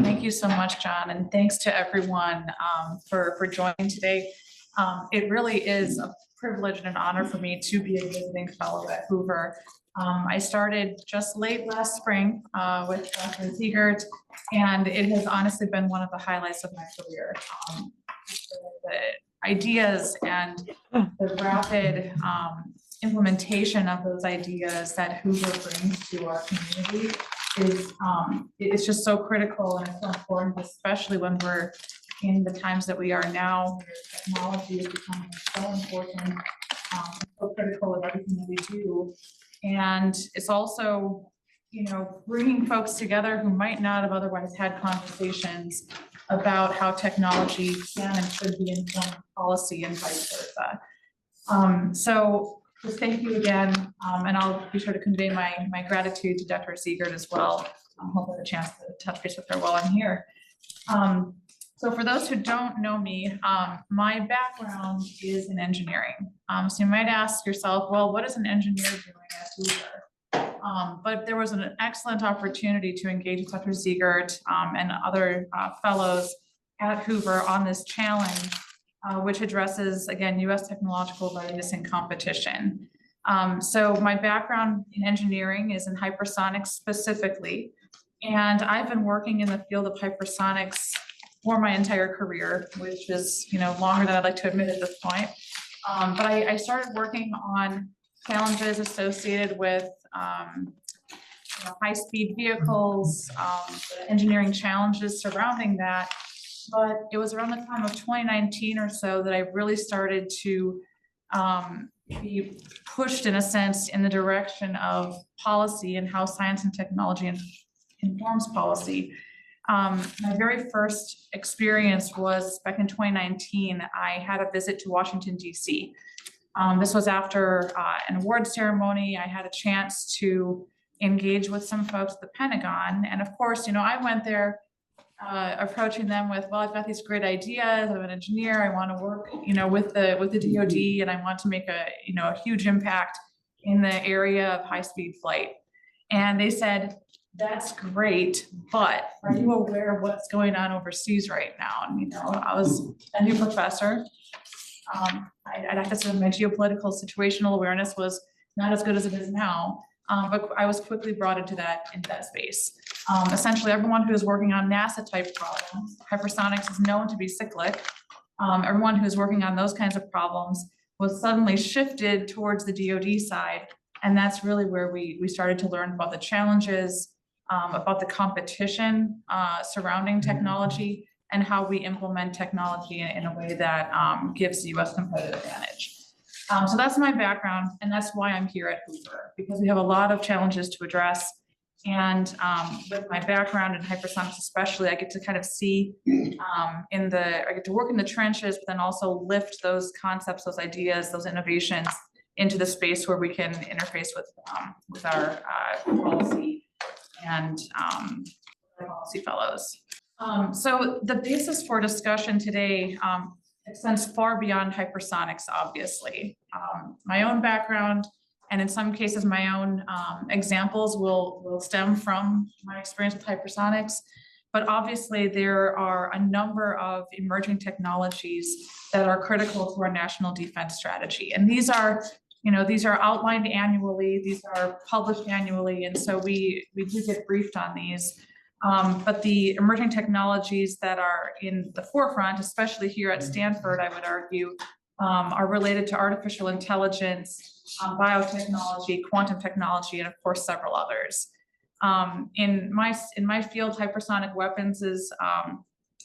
Thank you so much, John, and thanks to everyone for joining today. It really is a privilege and an honor for me to be a visiting fellow at Hoover. I started just late last spring with Dr. Siegert, and it has honestly been one of the highlights of my career. The ideas and the rapid implementation of those ideas that Hoover brings to our community is it's just so critical and so important, especially when we're in the times that we are now, where technology is becoming so important, so critical of everything that we do. And it's also, you know, bringing folks together who might not have otherwise had conversations about how technology can and should be informed policy and vice versa. So just thank you again, and I'll be sure to convey my gratitude to Dr. Siegert as well. I hope I have a chance to touch base with her while I'm here. So for those who don't know me, my background is in engineering. So you might ask yourself, well, what is an engineer doing at Hoover? But there was an excellent opportunity to engage with Dr. Siegert and other fellows at Hoover on this challenge, which addresses, again, U.S. technological readiness and competition. So my background in engineering is in hypersonics specifically, and I've been working in the field of hypersonics for my entire career, which is, you know, longer than I'd like to admit at this point. But I started working on challenges associated with you know, high-speed vehicles, engineering challenges surrounding that. But it was around the time of 2019 or so that I really started to be pushed, in a sense, in the direction of policy and how science and technology informs policy. My very first experience was back in 2019. I had a visit to Washington, D.C. This was after an award ceremony. I had a chance to engage with some folks at the Pentagon. And of course, you know, I went there approaching them with, well, I've got these great ideas. I'm an engineer. I want to work, you know, with the DoD, and I want to make a, you know, a huge impact in the area of high-speed flight. And they said, that's great, but are you aware of what's going on overseas right now? And, you know, I was a new professor. I'd have to say my geopolitical situational awareness was not as good as it is now, but I was quickly brought into that space. Essentially, everyone who is working on NASA type problems, hypersonics is known to be cyclic. Everyone who's working on those kinds of problems was suddenly shifted towards the DoD side. And that's really where we started to learn about the challenges, about the competition surrounding technology, and how we implement technology in a way that gives the U.S. competitive advantage. So that's my background, and that's why I'm here at Hoover, because we have a lot of challenges to address. And with my background in hypersonics especially, I get to kind of see I get to work in the trenches, but then also lift those concepts, those ideas, those innovations into the space where we can interface with our policy and policy fellows. So the basis for discussion today extends far beyond hypersonics, obviously. My own background, and in some cases my own examples will stem from my experience with hypersonics, but obviously there are a number of emerging technologies that are critical to our national defense strategy. And these are, you know, these are outlined annually, these are published annually, and so we do get briefed on these. But the emerging technologies that are in the forefront, especially here at Stanford, I would argue, are related to artificial intelligence, biotechnology, quantum technology, and of course several others. In my field, hypersonic weapons is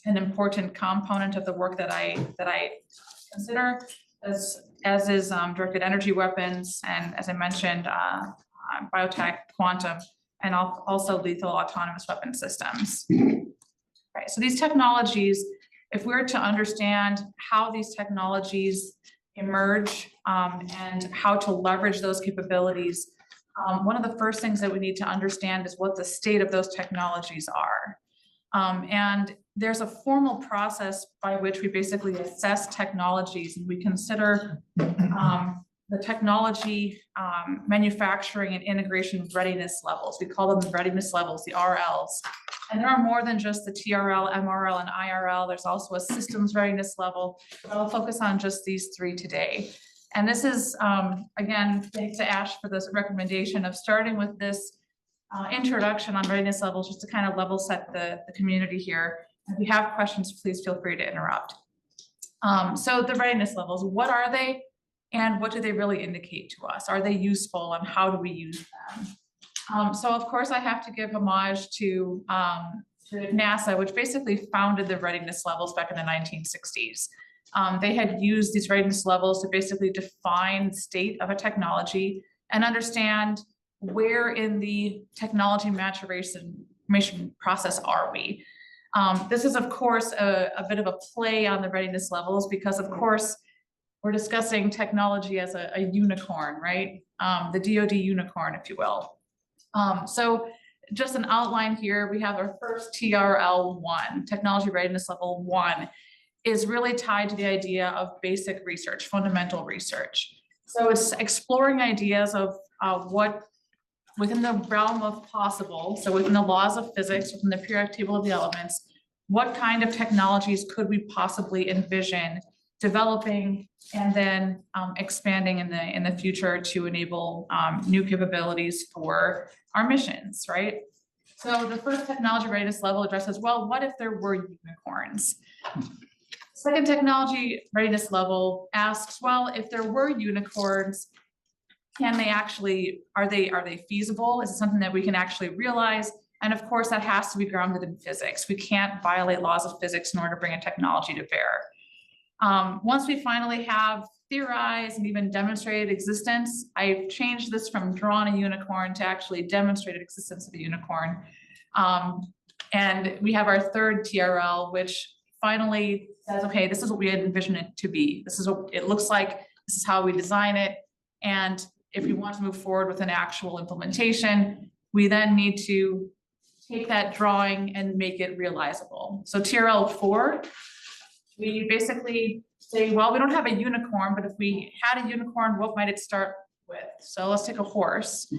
an important component of the work that I consider, as is directed energy weapons, and as I mentioned, biotech, quantum, and also lethal autonomous weapon systems. Right, so these technologies, if we're to understand how these technologies emerge and how to leverage those capabilities, one of the first things that we need to understand is what the state of those technologies are. And there's a formal process by which we basically assess technologies, and we consider the technology manufacturing and integration readiness levels. We call them the readiness levels, the RLs. And there are more than just the TRL, MRL, and IRL. There's also a systems readiness level. But I'll focus on just these three today. And this is, again, thanks to Ash for this recommendation of starting with this introduction on readiness levels, just to kind of level set the community here. If you have questions, please feel free to interrupt. So the readiness levels, what are they and what do they really indicate to us? Are they useful and how do we use them? So of course I have to give homage to NASA, which basically founded the readiness levels back in the 1960s. They had used these readiness levels to basically define the state of a technology and understand where in the technology maturation process are we. This is, of course, a bit of a play on the readiness levels because, of course, we're discussing technology as a unicorn, right? The DoD unicorn, if you will. So just an outline here, we have our first TRL1, Technology Readiness Level 1, is really tied to the idea of basic research, fundamental research. So it's exploring ideas of what within the realm of possible, so within the laws of physics, within the periodic table of the elements, what kind of technologies could we possibly envision developing and then expanding in the future to enable new capabilities for our missions, right? So the first technology readiness level addresses, well, what if there were unicorns? Second technology readiness level asks, well, if there were unicorns, can they actually, are they feasible? Is it something that we can actually realize? And of course, that has to be grounded in physics. We can't violate laws of physics in order to bring a technology to bear. Once we finally have theorized and even demonstrated existence, I've changed this from drawn a unicorn to actually demonstrated existence of a unicorn. And we have our third TRL, which finally says, okay, this is what we had envisioned it to be. This is what it looks like. This is how we design it. And if we want to move forward with an actual implementation, we then need to take that drawing and make it realizable. So TRL 4, we basically say, well, we don't have a unicorn, but if we had a unicorn, what might it start with? So let's take a horse.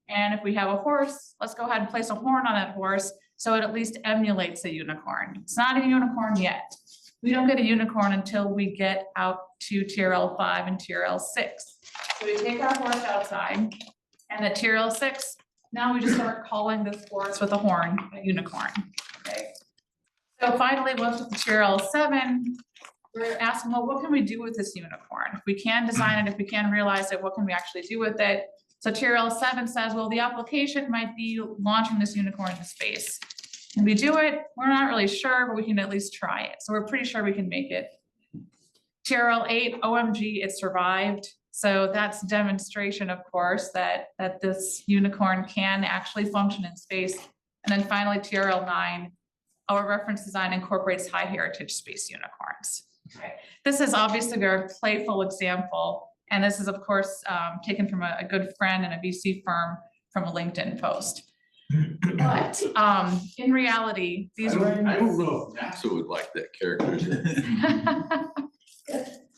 And if we have a horse, let's go ahead and place a horn on that horse so it at least emulates a unicorn. It's not a unicorn yet. We don't get a unicorn until we get out to TRL 5 and TRL 6. So we take our horse outside, and at TRL 6, now we just start calling this horse with a horn a unicorn. Okay. So finally, once with the TRL 7, we're asking, well, what can we do with this unicorn? If we can design it, if we can realize it, what can we actually do with it? So TRL 7 says, well, the application might be launching this unicorn into space. Can we do it? We're not really sure, but we can at least try it. So we're pretty sure we can make it. TRL 8, OMG, it survived. So that's demonstration, of course, that this unicorn can actually function in space. And then finally, TRL 9, our reference design incorporates high heritage space unicorns. Okay. This is obviously a very playful example. And this is, of course, taken from a good friend and a VC firm from a LinkedIn post. But in reality, these were. I don't know if NASA would like that character.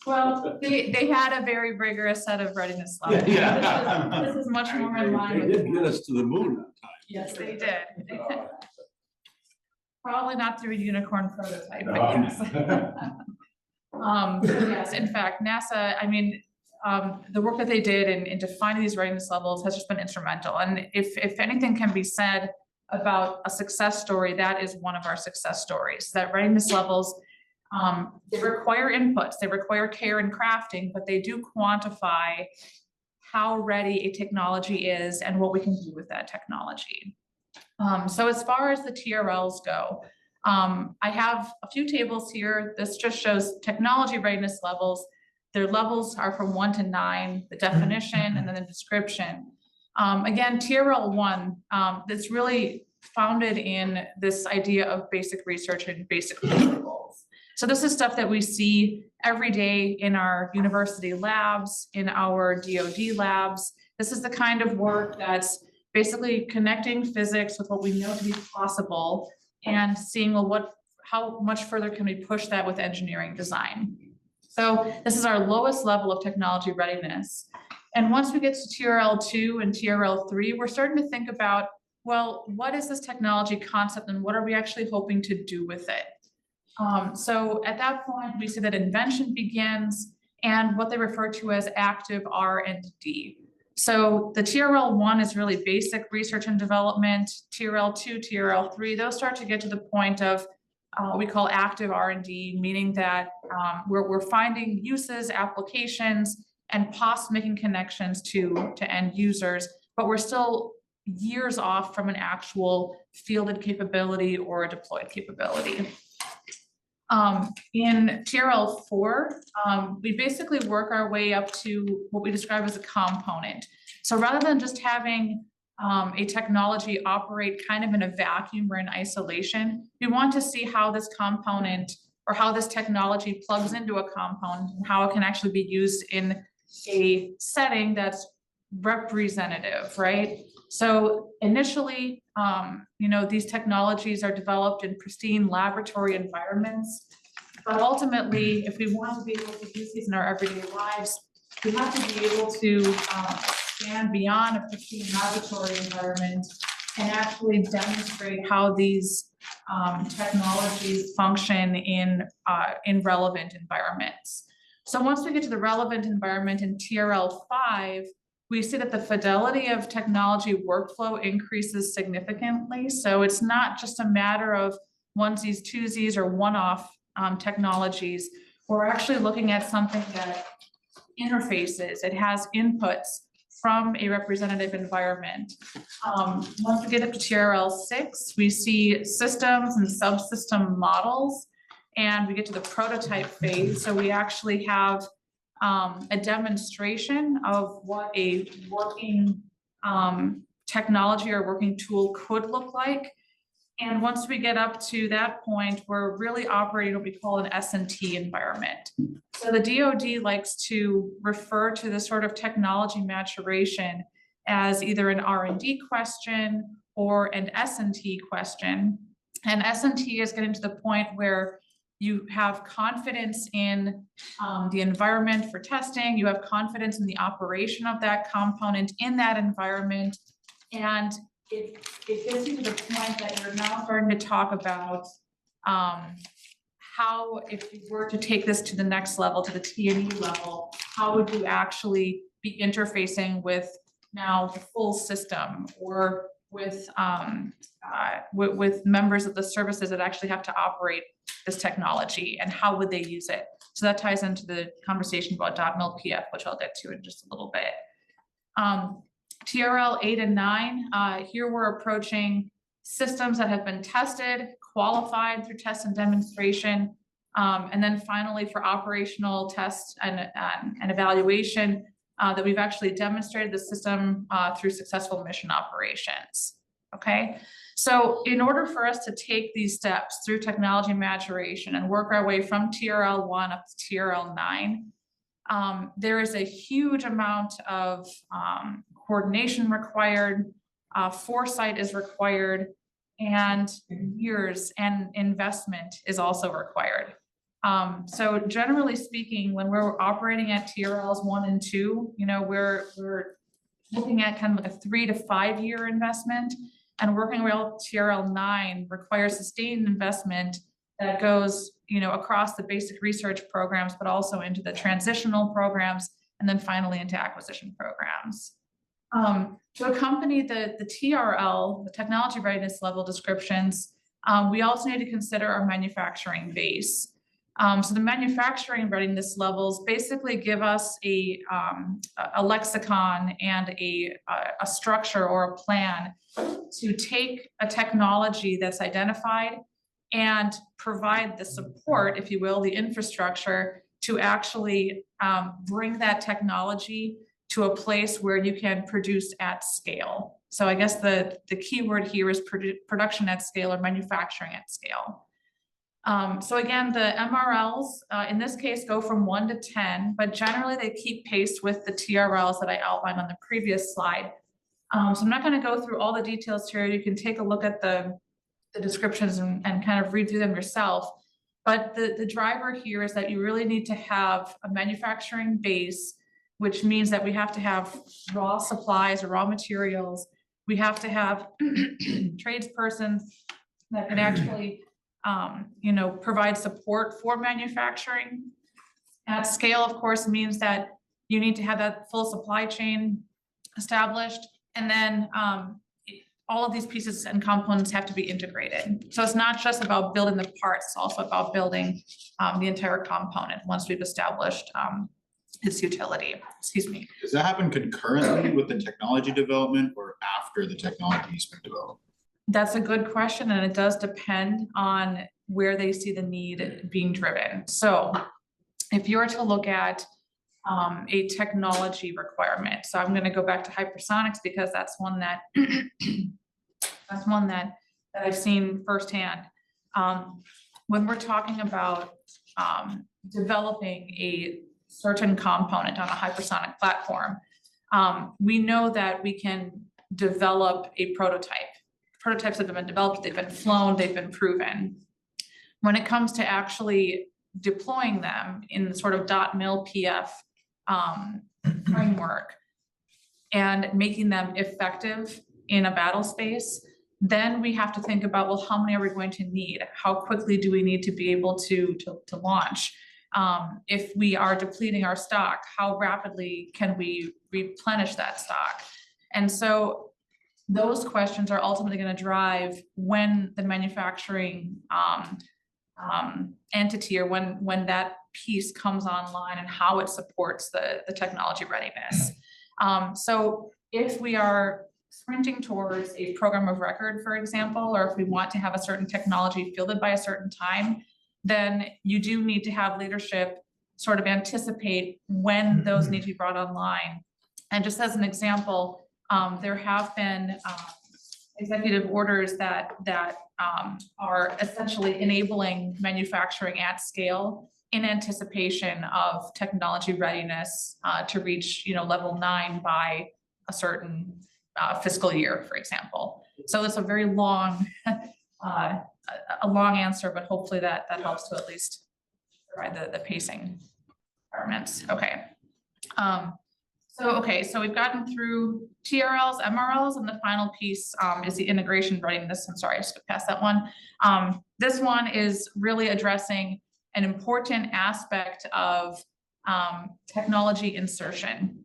Well, they had a very rigorous set of readiness levels. Yeah. This is much more in line They with. did get us to the moon on time. Yes, they did. Probably not through a unicorn prototype, but yes. Yes, in fact, NASA, I mean, the work that they did in defining these readiness levels has just been instrumental. And if anything can be said about a success story, that is one of our success stories, that readiness levels, they require inputs, they require care and crafting, but they do quantify how ready a technology is and what we can do with that technology. So as far as the TRLs go, I have a few tables here. This just shows technology readiness levels. Their levels are from 1 to 9, the definition, and then the description. Again, TRL 1, that's really founded in this idea of basic research and basic principles. So this is stuff that we see every day in our university labs, in our DoD labs. This is the kind of work that's basically connecting physics with what we know to be possible and seeing, well, how much further can we push that with engineering design? So this is our lowest level of technology readiness. And once we get to TRL 2 and TRL 3, we're starting to think about, well, what is this technology concept and what are we actually hoping to do with it? So at that point, we see that invention begins and what they refer to as active R&D. So the TRL1 is really basic research and development. TRL2, TRL3, those start to get to the point of what we call active R&D, meaning that we're finding uses, applications, and possibly making connections to end users, but we're still years off from an actual fielded capability or a deployed capability. In TRL4, we basically work our way up to what we describe as a component. So rather than just having a technology operate kind of in a vacuum or in isolation, we want to see how this component or how this technology plugs into a component and how it can actually be used in a setting that's representative, right? So initially, these technologies are developed in pristine laboratory environments, but ultimately, if we want to be able to use these in our everyday lives, we have to be able to expand beyond a pristine laboratory environment and actually demonstrate how these technologies function in relevant environments. So once we get to the relevant environment in TRL5, we see that the fidelity of technology workflow increases significantly. So it's not just a matter of onesies, twosies, or one-off technologies. We're actually looking at something that interfaces, it has inputs from a representative environment. Once we get up to TRL6, we see systems and subsystem models, and we get to the prototype phase. So we actually have a demonstration of what a working technology or working tool could look like. And once we get up to that point, we're really operating what we call an S&T environment. So the DoD likes to refer to this sort of technology maturation as either an R&D question or an S&T question. And S&T is getting to the point where you have confidence in the environment for testing, you have confidence in the operation of that component in that environment, and it gets you to the point that you're now starting to talk about how, if you were to take this to the next level, to the T&E level, how would you actually be interfacing with now the full system or with members of the services that actually have to operate this technology, and how would they use it? So that ties into the conversation about .mil-PF, which I'll get to in just a little bit. TRL 8 and 9, here we're approaching systems that have been tested, qualified through test and demonstration, and then finally for operational tests and evaluation, that we've actually demonstrated the system through successful mission operations. Okay, so in order for us to take these steps through technology maturation and work our way from TRL 1 up to TRL 9, there is a huge amount of coordination required, foresight is required, and years and investment is also required. So generally speaking, when we're operating at TRLs 1 and 2, we're looking at kind of like a 3 to 5 year investment, and working with TRL 9 requires sustained investment that goes, across the basic research programs, but also into the transitional programs, and then finally into acquisition programs. To accompany the TRL, the technology readiness level descriptions, we also need to consider our manufacturing base. So the manufacturing readiness levels basically give us a lexicon and a structure or a plan to take a technology that's identified and provide the support, if you will, the infrastructure to actually bring that technology to a place where you can produce at scale. So I guess the key word here is production at scale or manufacturing at scale. So again, the MRLs in this case go from 1 to 10, but generally they keep pace with the TRLs that I outlined on the previous slide. So I'm not going to go through all the details here. You can take a look at the descriptions and kind of read through them yourself. But the driver here is that you really need to have a manufacturing base, which means that we have to have raw supplies or raw materials we have to have tradespersons that can actually, you know, provide support for manufacturing. At scale, of course, means that you need to have that full supply chain established, and then all of these pieces and components have to be integrated. So it's not just about building the parts, it's also about building the entire component once we've established its utility. Excuse me. Does that happen concurrently with the technology development or after the technology's been developed? That's a good question, and it does depend on where they see the need being driven. So if you were to look at a technology requirement, so I'm going to go back to hypersonics because that's one that I've seen firsthand. When we're talking about developing a certain component on a hypersonic platform, we know that we can develop a prototype. Prototypes have been developed, they've been flown, they've been proven. When it comes to actually deploying them in the sort of .mil PF framework and making them effective in a battle space, then we have to think about, well, how many are we going to need? How quickly do we need to be able to launch? If we are depleting our stock, how rapidly can we replenish that stock? And so those questions are ultimately going to drive when the manufacturing entity, or when that piece comes online and how it supports the technology readiness. So if we are sprinting towards a program of record, for example, or if we want to have a certain technology fielded by a certain time, then you do need to have leadership sort of anticipate when those need to be brought online. And just as an example, there have been executive orders that are essentially enabling manufacturing at scale in anticipation of technology readiness to reach, you know, level 9 by a certain fiscal year, for example. So it's a very long, a long answer, but hopefully that helps to at least provide the pacing requirements. Okay. So we've gotten through TRLs, MRLs, and the final piece is the integration readiness. I'm sorry, I skipped past that one. This one is really addressing an important aspect of technology insertion.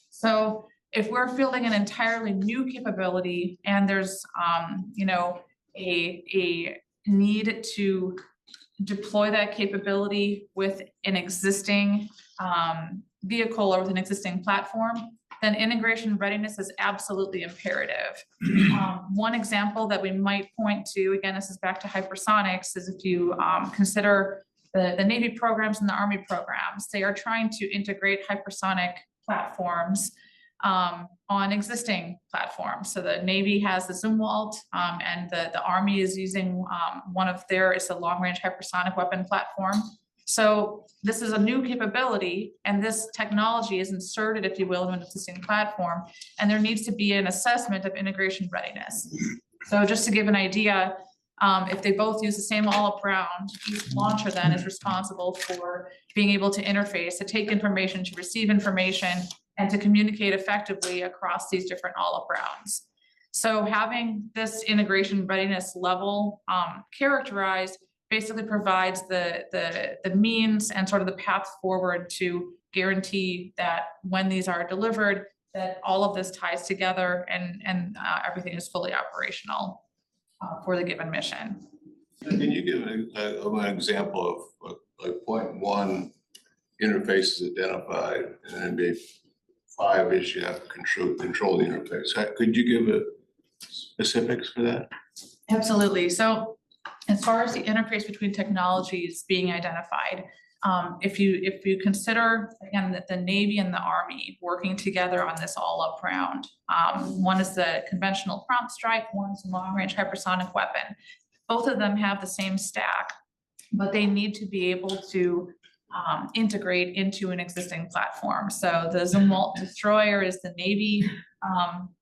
So if we're fielding an entirely new capability and there's you know, a need to deploy that capability with an existing vehicle or with an existing platform, then integration readiness is absolutely imperative. One example that we might point to, again, this is back to hypersonics, is if you consider the Navy programs and the Army programs, they are trying to integrate hypersonic platforms on existing platforms. So the Navy has the Zumwalt, and the Army is using one of their, it's a long-range hypersonic weapon platform. So this is a new capability, and this technology is inserted, if you will, in an existing platform, and there needs to be an assessment of integration readiness. So just to give an idea, if they both use the same all-up round, each launcher then is responsible for being able to interface, to take information, to receive information, and to communicate effectively across these different all-up rounds. So having this integration readiness level characterized basically provides the means and sort of the path forward to guarantee that when these are delivered, that all of this ties together and everything is fully operational for the given mission. Can you give an example of like point 1 interface is identified, and then maybe 5 you have to control the interface? Could you give specifics for that? Absolutely. So as far as the interface between technologies being identified, if you consider, again, that the Navy and the Army working together on this all-up round, one is the conventional prompt strike, one is a long-range hypersonic weapon. Both of them have the same stack, but they need to be able to integrate into an existing platform. So the Zumwalt destroyer is the Navy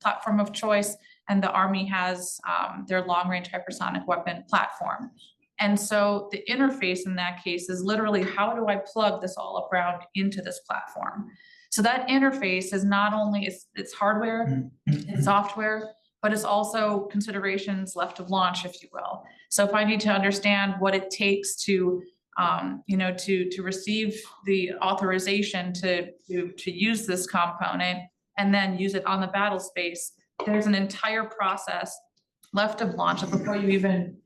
platform of choice, and the Army has their long-range hypersonic weapon platform. And so the interface in that case is literally, how do I plug this all up round into this platform? So that interface is not only, it's hardware, it's software, but it's also considerations left of launch, if you will. So if I need to understand what it takes to, to receive the authorization to use this component and then use it on the battle space, there's an entire process left of launch. And before you even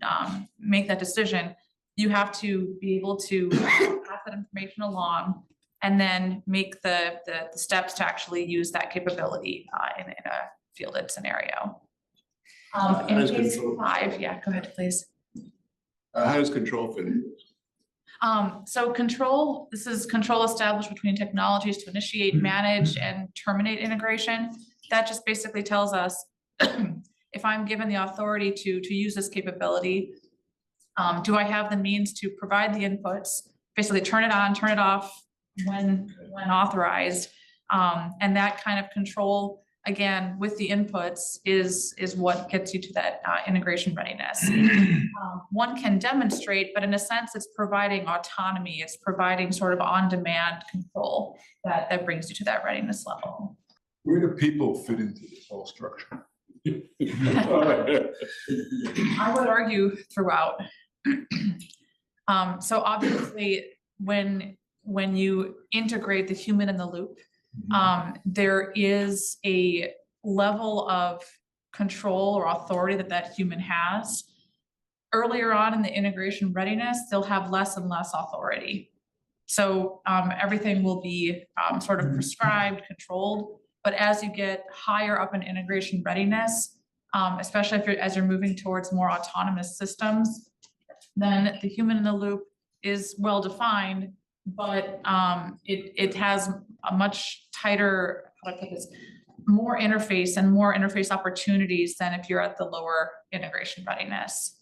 make that decision, you have to be able to pass that information along and then make the steps to actually use that capability in a fielded scenario. In As case control- 5, yeah, go ahead, please. How does control fit into this? So this is control established between technologies to initiate, manage, and terminate integration. That just basically tells us if I'm given the authority to use this capability, do I have the means to provide the inputs, basically turn it on, turn it off when authorized. And that kind of control, again, with the inputs is what gets you to that integration readiness. One can demonstrate, but in a sense, it's providing autonomy. It's providing sort of on-demand control that brings you to that readiness level. Where do people fit into this whole structure? I would argue throughout. So obviously, when you integrate the human in the loop, there is a level of control or authority that human has. Earlier on in the integration readiness, they'll have less and less authority. So everything will be sort of prescribed, controlled. But as you get higher up in integration readiness, especially as you're moving towards more autonomous systems, then the human in the loop is well defined, but it has a much tighter, how do I put this, more interface and more interface opportunities than if you're at the lower integration readiness.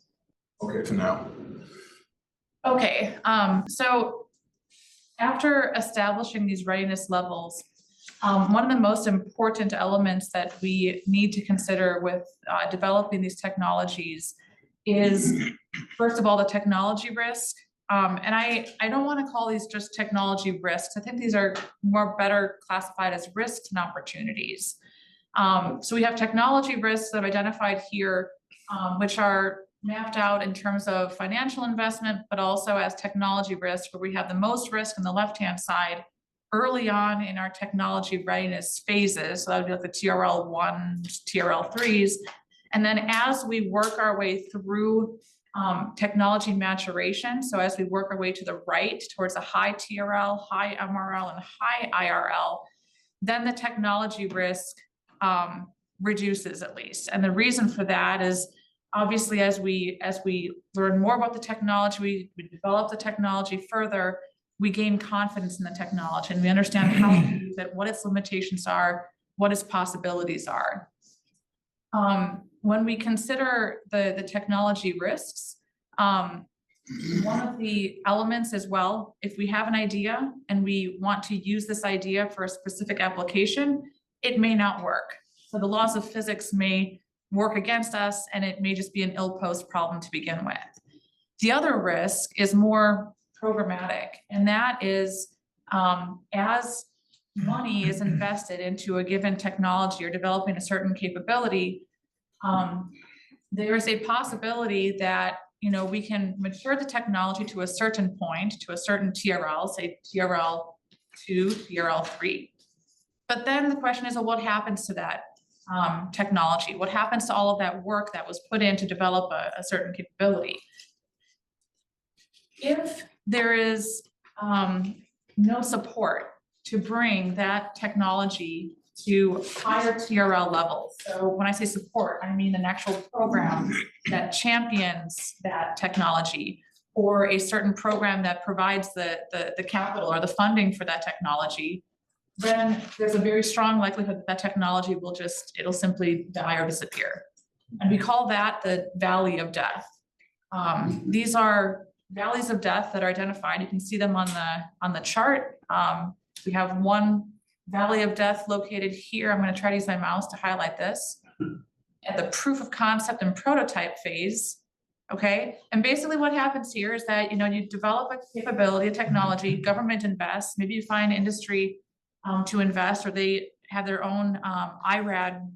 Okay, for now. Okay, so after establishing these readiness levels, one of the most important elements that we need to consider with developing these technologies is, first of all, the technology risk. And I don't want to call these just technology risks. I think these are better classified as risks and opportunities. So we have technology risks that I've identified here, which are mapped out in terms of financial investment, but also as technology risks, where we have the most risk on the left-hand side early on in our technology readiness phases. So that would be like the TRL 1s, TRL 3s. And then as we work our way through technology maturation, so as we work our way to the right towards a high TRL, high MRL, and high IRL, then the technology risk reduces at least. And the reason for that is obviously as we learn more about the technology, we develop the technology further, we gain confidence in the technology and we understand how to use it, what its limitations are, what its possibilities are. When we consider the technology risks, one of the elements as well, if we have an idea and we want to use this idea for a specific application, it may not work. So the laws of physics may work against us and it may just be an ill-posed problem to begin with. The other risk is more programmatic, and that is as money is invested into a given technology or developing a certain capability, there is a possibility that we can mature the technology to a certain point, to a certain TRL, say TRL 2, TRL 3. But then the question is, well, what happens to that technology? What happens to all of that work that was put in to develop a certain capability? If there is no support to bring that technology to higher TRL levels. So when I say support, I mean an actual program that champions that technology, or a certain program that provides the capital or the funding for that technology, then there's a very strong likelihood that technology it'll simply die or disappear. And we call that the valley of death. These are valleys of death that are identified. You can see them on the chart. We have one valley of death located here. I'm going to try to use my mouse to highlight this at the proof of concept and prototype phase. Okay. And basically what happens here is that, you develop a capability, a technology, government invests, maybe you find industry to invest, or they have their own IRAD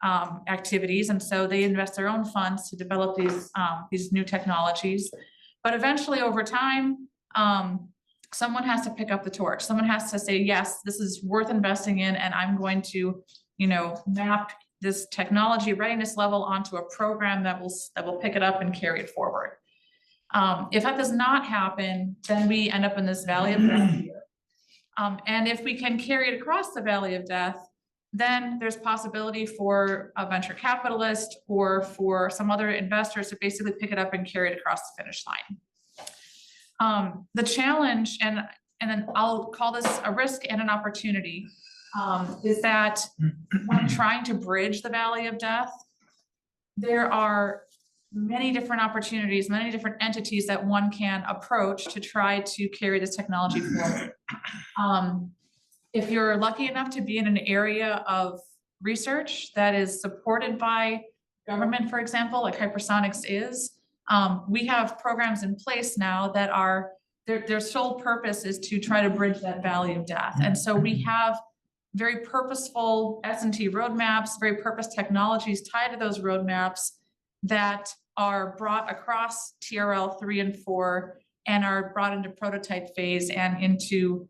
activities, and so they invest their own funds to develop these new technologies. But eventually, over time, someone has to pick up the torch. Someone has to say, yes, this is worth investing in, and I'm going to, map this technology readiness level onto a program that will pick it up and carry it forward. If that does not happen, then we end up in this valley of death here. And if we can carry it across the valley of death, then there's possibility for a venture capitalist or for some other investors to basically pick it up and carry it across the finish line. The challenge, and then I'll call this a risk and an opportunity, is that when trying to bridge the valley of death, there are many different opportunities, many different entities that one can approach to try to carry this technology forward. If you're lucky enough to be in an area of research that is supported by government, for example, like hypersonics is, we have programs in place now that are, their sole purpose is to try to bridge that valley of death. And so we have very purposeful S&T roadmaps, very purpose technologies tied to those roadmaps that are brought across TRL 3 and 4 and are brought into prototype phase and into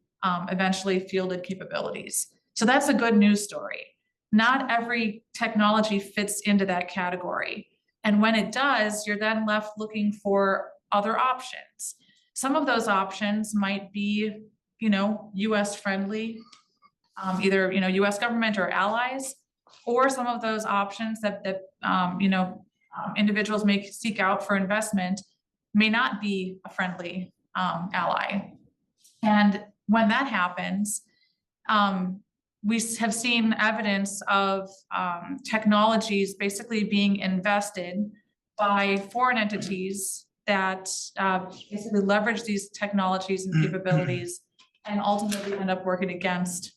eventually fielded capabilities. So that's a good news story. Not every technology fits into that category. And when it does, you're then left looking for other options. Some of those options might be, US friendly, either, US government or allies, or some of those options that individuals may seek out for investment may not be a friendly ally. And when that happens, we have seen evidence of technologies basically being invested by foreign entities that basically leverage these technologies and capabilities and ultimately end up working against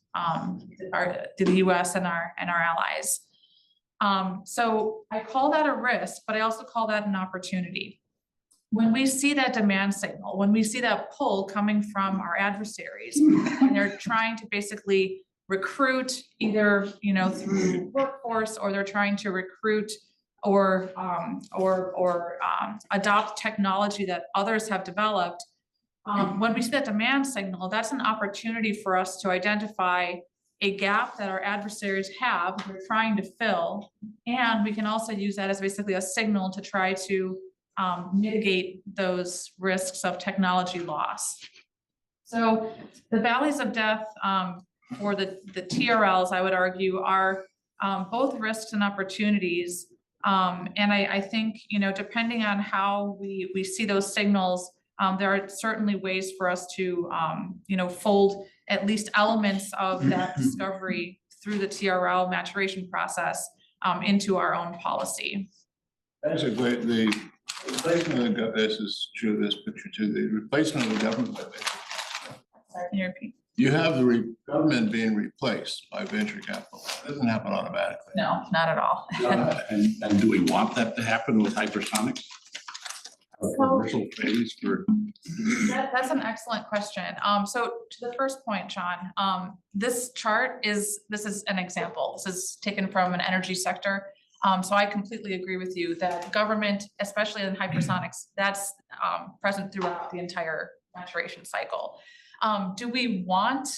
the US and our allies. So I call that a risk, but I also call that an opportunity. When we see that demand signal, when we see that pull coming from our adversaries, and they're trying to basically recruit either through workforce, or they're trying to recruit or adopt technology that others have developed, when we see that demand signal, that's an opportunity for us to identify a gap that our adversaries have, they're trying to fill, and we can also use that as basically a signal to try to mitigate those risks of technology loss. So the valleys of death for the TRLs, I would argue, are both risks and opportunities. And I think, depending on how we see those signals, there are certainly ways for us to, fold at least elements of that discovery through the TRL maturation process into our own policy. That's a great, the replacement of this is true, this picture too, the replacement of the government. Sorry, can you repeat? You have the government being replaced by venture capital. It doesn't happen automatically. No, not at all. And do we want that to happen with hypersonics? A commercial phase for. That's an excellent question. So to the first point, John, this chart is an example. This is taken from an energy sector. So I completely agree with you that government, especially in hypersonics, that's present throughout the entire maturation cycle. Do we want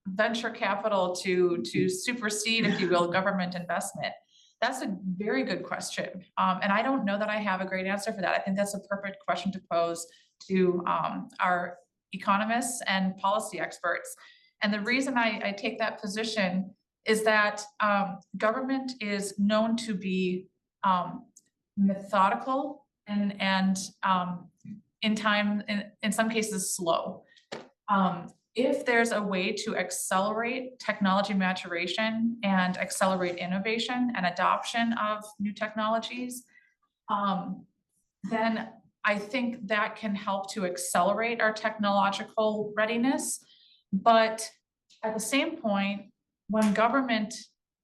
venture capital to supersede, if you will, government investment? That's a very good question. And I don't know that I have a great answer for that. I think that's a perfect question to pose to our economists and policy experts. And the reason I take that position is that government is known to be methodical and in some cases slow. If there's a way to accelerate technology maturation and accelerate innovation and adoption of new technologies, then I think that can help to accelerate our technological readiness. But at the same point, when government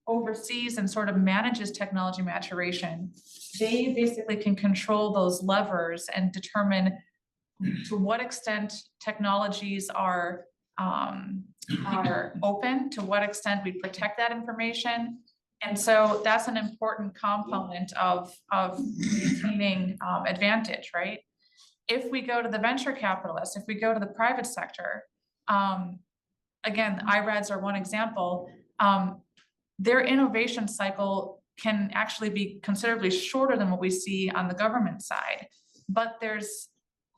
oversees and sort of manages technology maturation, they basically can control those levers and determine to what extent technologies are open, to what extent we protect that information, And so that's an important component of maintaining advantage, right? If we go to the venture capitalists, if we go to the private sector, again, IRADs are one example. Their innovation cycle can actually be considerably shorter than what we see on the government side, but there's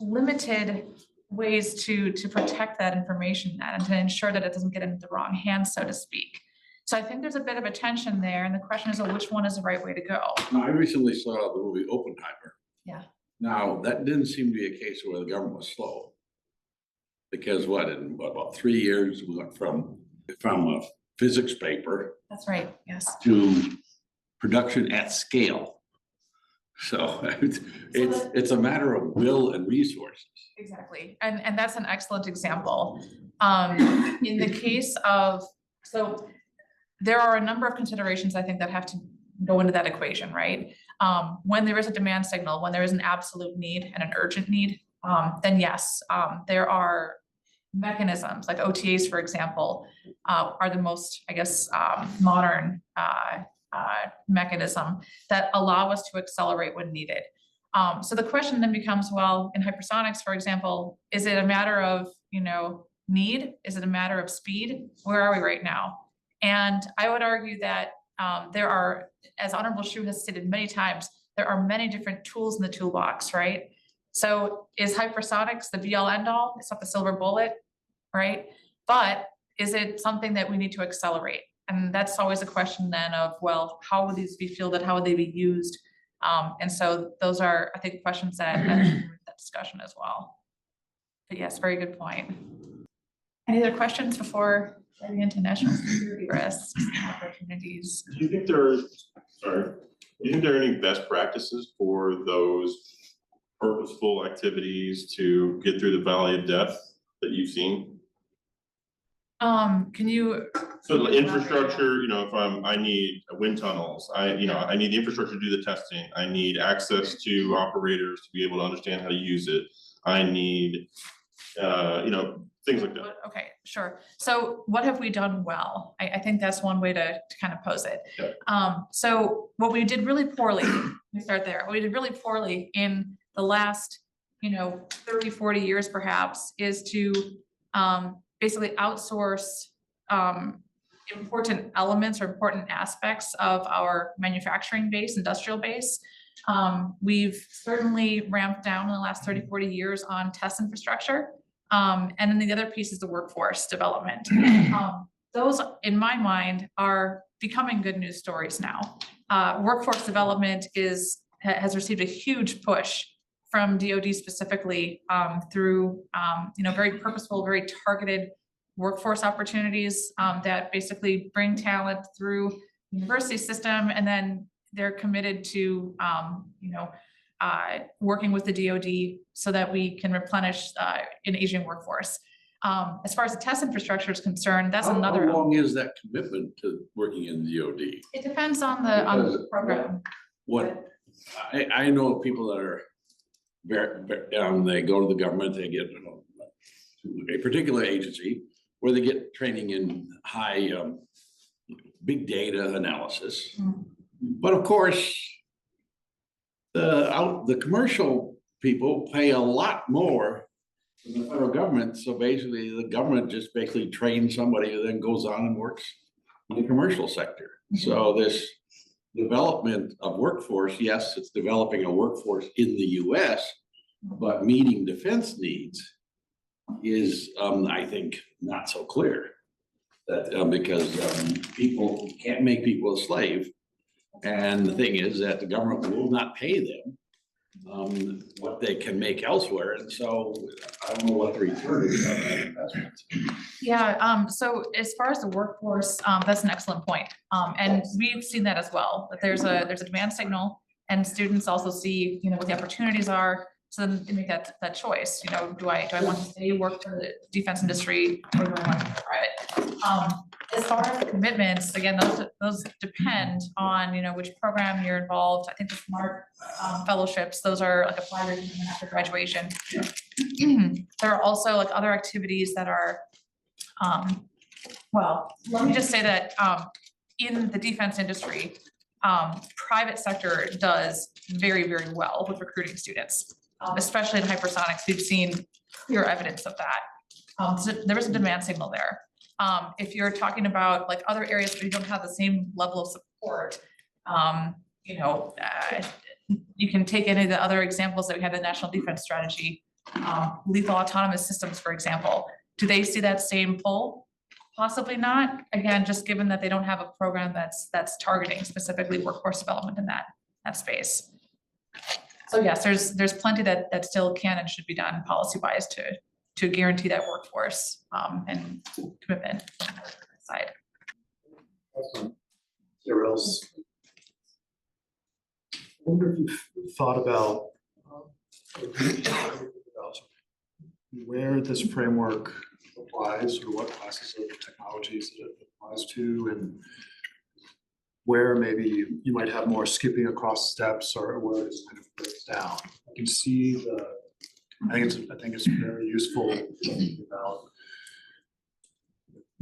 limited ways to protect that information and to ensure that it doesn't get into the wrong hands, so to speak. So I think there's a bit of a tension there, and the question is, well, which one is the right way to go? Now, I recently saw the movie Oppenheimer. Yeah. Now, that didn't seem to be a case where the government was slow. Because in about 3 years, we went from a physics paper That's right, yes. to production at scale. So it's a matter of will and resources. Exactly, and that's an excellent example. In the case of, so there are a number of considerations I think that have to go into that equation, right? When there is a demand signal, when there is an absolute need and an urgent need, then yes, there are mechanisms like OTAs, for example, are the most, I guess, modern mechanism that allow us to accelerate when needed. So the question then becomes, well, in hypersonics, for example, is it a matter of, need? Is it a matter of speed? Where are we right now? And I would argue that there are, as Honorable Shu has stated many times, there are many different tools in the toolbox, right? So is hypersonics the be all end all? It's not the silver bullet, right? But is it something that we need to accelerate? And that's always a question then of, well, how would these be fielded? How would they be used? And so those are, I think, questions that that discussion as well. But yes, very good point. Any other questions before getting into national security risks and opportunities? Do you think there are any best practices for those purposeful activities to get through the valley of death that you've seen? Can you? So the infrastructure, if I need wind tunnels, I need the infrastructure to do the testing. I need access to operators to be able to understand how to use it. I need, things like that. Okay, sure. So what have we done well? I think that's one way to kind of pose it. Yeah. So what we did really poorly, let me start there. What we did really poorly in the last, 30, 40 years perhaps, is to basically outsource important elements or important aspects of our manufacturing base, industrial base. We've certainly ramped down in the last 30, 40 years on test infrastructure. And then the other piece is the workforce development. Those, in my mind, are becoming good news stories now. Workforce development has received a huge push from DoD specifically through very purposeful, very targeted workforce opportunities that basically bring talent through the university system, and then they're committed to working with the DoD so that we can replenish an aging workforce. As far as the test infrastructure is concerned, that's another. How long is that commitment to working in the DoD? It depends on the program. What I know of people that are they go to the government, they get to a particular agency where they get training in high big data analysis. Mm. But of course, the commercial people pay a lot more than the federal government. So basically, the government just trains somebody who then goes on and works in the commercial sector. Mm-hmm. So this development of workforce, yes, it's developing a workforce in the US, but meeting defense needs is, I think, not so clear. That because people can't make people a slave. And the thing is that the government will not pay them what they can make elsewhere. And so I don't know what the return is on that investment. Yeah, so as far as the workforce, that's an excellent point. And we've seen that as well, that there's a demand signal, and students also see, what the opportunities are. So then they make that choice, do I want to stay work for the defense industry, or do I want to go private? As far as the commitments, again, those depend on, which program you're involved. I think the SMART fellowships, those are like a 5-year commitment after graduation. There are also like other activities that are, well, let me just say that in the defense industry, private sector does very, very well with recruiting students, especially in hypersonics. We've seen clear evidence of that. So there is a demand signal there. If you're talking about like other areas where you don't have the same level of support, you know, you can take any of the other examples that we had in the National Defense Strategy, lethal autonomous systems, for example. Do they see that same pull? Possibly not. Again, just given that they don't have a program that's targeting specifically workforce development in that space. So yes, there's plenty that still can and should be done policy-wise to guarantee that workforce and commitment side. TRLs. I wonder if you've thought about where this framework applies, or what classes of technologies that it applies to, and where maybe you might have more skipping across steps, or where it kind of breaks down. I can see I think it's very useful about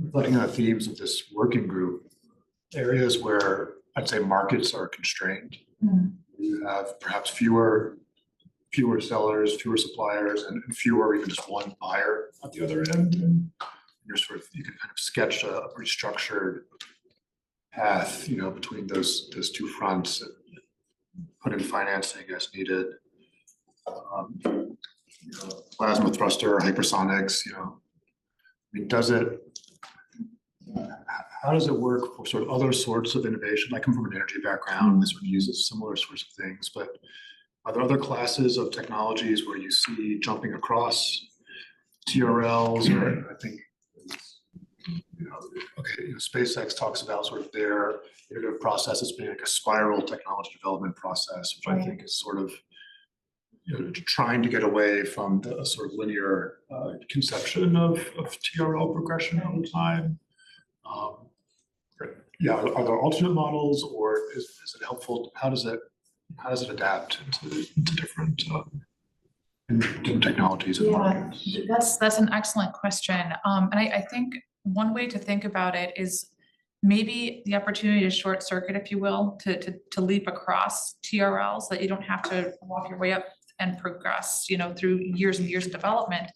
reflecting on the themes of this working group, areas where I'd say markets are constrained. You have perhaps fewer sellers, fewer suppliers, and fewer, even just one buyer at the other end. And you can kind of sketch a pretty structured path, you know, between those two fronts, and put in financing as needed. You know, plasma thruster, hypersonics, you know, I mean, how does it work for sort of other sorts of innovation? I come from an energy background, this sort of uses similar sorts of things, but are there other classes of technologies where you see jumping across TRLs? Or I think, you know, okay, you know, SpaceX talks about sort of their iterative process as being like a spiral technology development process, which I think is sort of, you know, trying to get away from the sort of linear conception of TRL progression over time. Yeah, are there alternate models, or is it helpful? How does it adapt into different technologies and markets? That's an excellent question. And I think one way to think about it is maybe the opportunity to short circuit, if you will, to leap across TRLs, that you don't have to walk your way up and progress, you know, through years and years of development.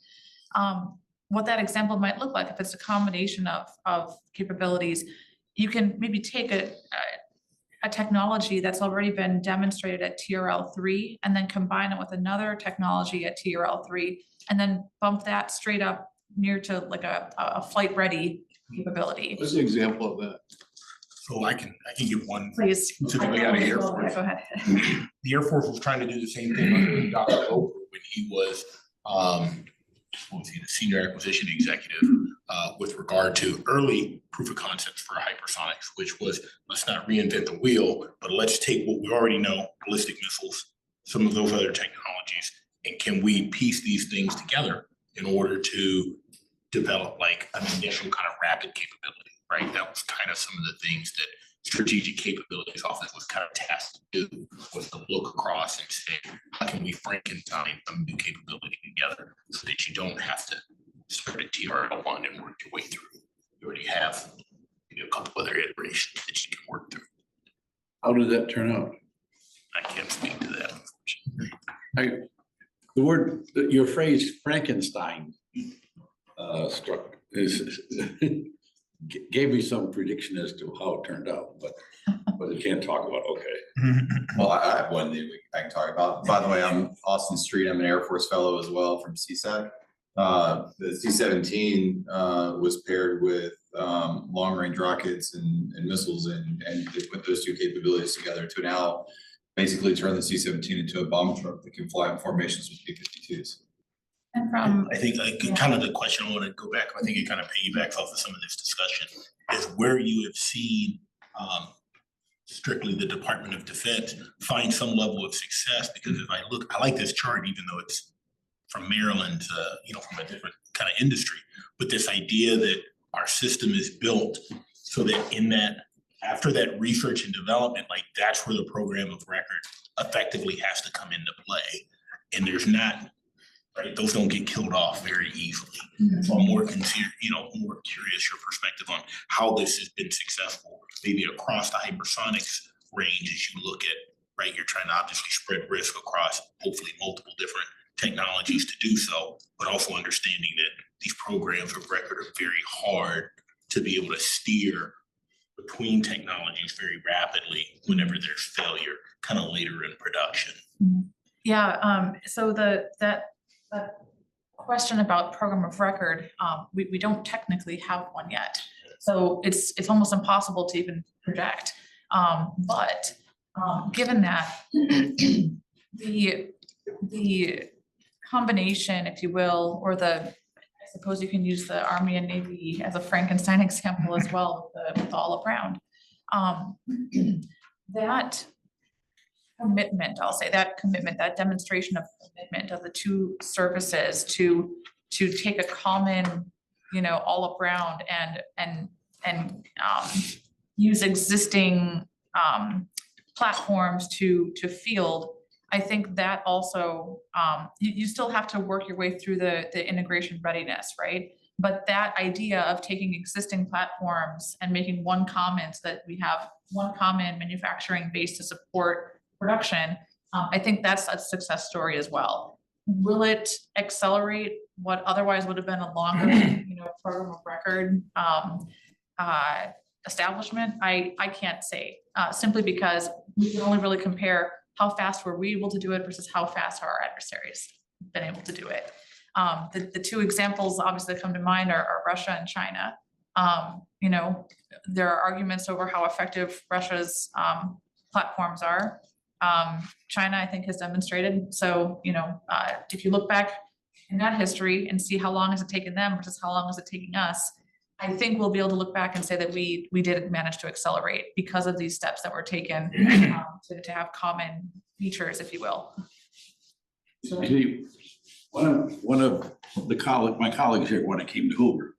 What that example might look like, if it's a combination of capabilities, you can maybe take a technology that's already been demonstrated at TRL3 and then combine it with another technology at TRL3 and then bump that straight up near to like a flight ready capability. What's the example of that? So I can give one Please. specifically out of Air Force. Go ahead. The Air Force was trying to do the same thing under Dr. Hoover when he was, the senior acquisition executive, with regard to early proof of concepts for hypersonics, which was, let's not reinvent the wheel, but let's take what we already know, ballistic missiles, some of those other technologies, and can we piece these things together in order to develop like an initial kind of rapid capability, right? That was kind of some of the things that Strategic Capabilities Office was kind of tasked to do, was to look across and say, how can we Frankenstein a new capability together so that you don't have to start at TRL1 and work your way through. You already have, you know, a couple other iterations that you can work through. How did that turn out? I can't speak to that, unfortunately. Your phrase Frankenstein gave me some prediction as to how it turned out, but I can't talk about, okay. Well, I have one that I can talk about. By the way, I'm Austin Street. I'm an Air Force fellow as well from CSAC. The C-17 was paired with long-range rockets and missiles, and they put those two capabilities together to now basically turn the C-17 into a bomb truck that can fly in formations with B-52s. And from I think kind of the question I want to go back, I think it kind of piggybacks off of some of this discussion, is where you have seen strictly the Department of Defense find some level of success. Because if I look, I like this chart, even though it's from Maryland, you know, from a different kind of industry, but this idea that our system is built so that in that, after that research and development, like that's where the program of record effectively has to come into play. And there's not right? Those don't get killed off very easily. So I'm more concerned, more curious your perspective on how this has been successful, maybe across the hypersonics range as you look at, right? You're trying to obviously spread risk across hopefully multiple different technologies to do so, but also understanding that these programs of record are very hard to be able to steer between technologies very rapidly whenever there's failure, kind of later in production. Yeah, so that question about program of record, we don't technically have one yet. So it's almost impossible to even project. But given that, the combination, if you will, or I suppose you can use the Army and Navy as a Frankenstein example as well with the all around. That commitment, I'll say that commitment, that demonstration of commitment of the two services to take a common, all around and use existing platforms to field. I think that also, you still have to work your way through the integration readiness, right? But that idea of taking existing platforms and making one common so that we have one common manufacturing base to support production, I think that's a success story as well. Will it accelerate what otherwise would have been a longer, program of record establishment? I can't say, simply because we can only really compare how fast were we able to do it versus how fast are our adversaries been able to do it. The two examples obviously that come to mind are Russia and China. There are arguments over how effective Russia's platforms are. China, I think, has demonstrated. So, if you look back in that history and see how long has it taken them versus how long is it taking us, I think we'll be able to look back and say that we did manage to accelerate because of these steps that were taken to have common features, if you will. See, one of my colleagues here when I came to Hoover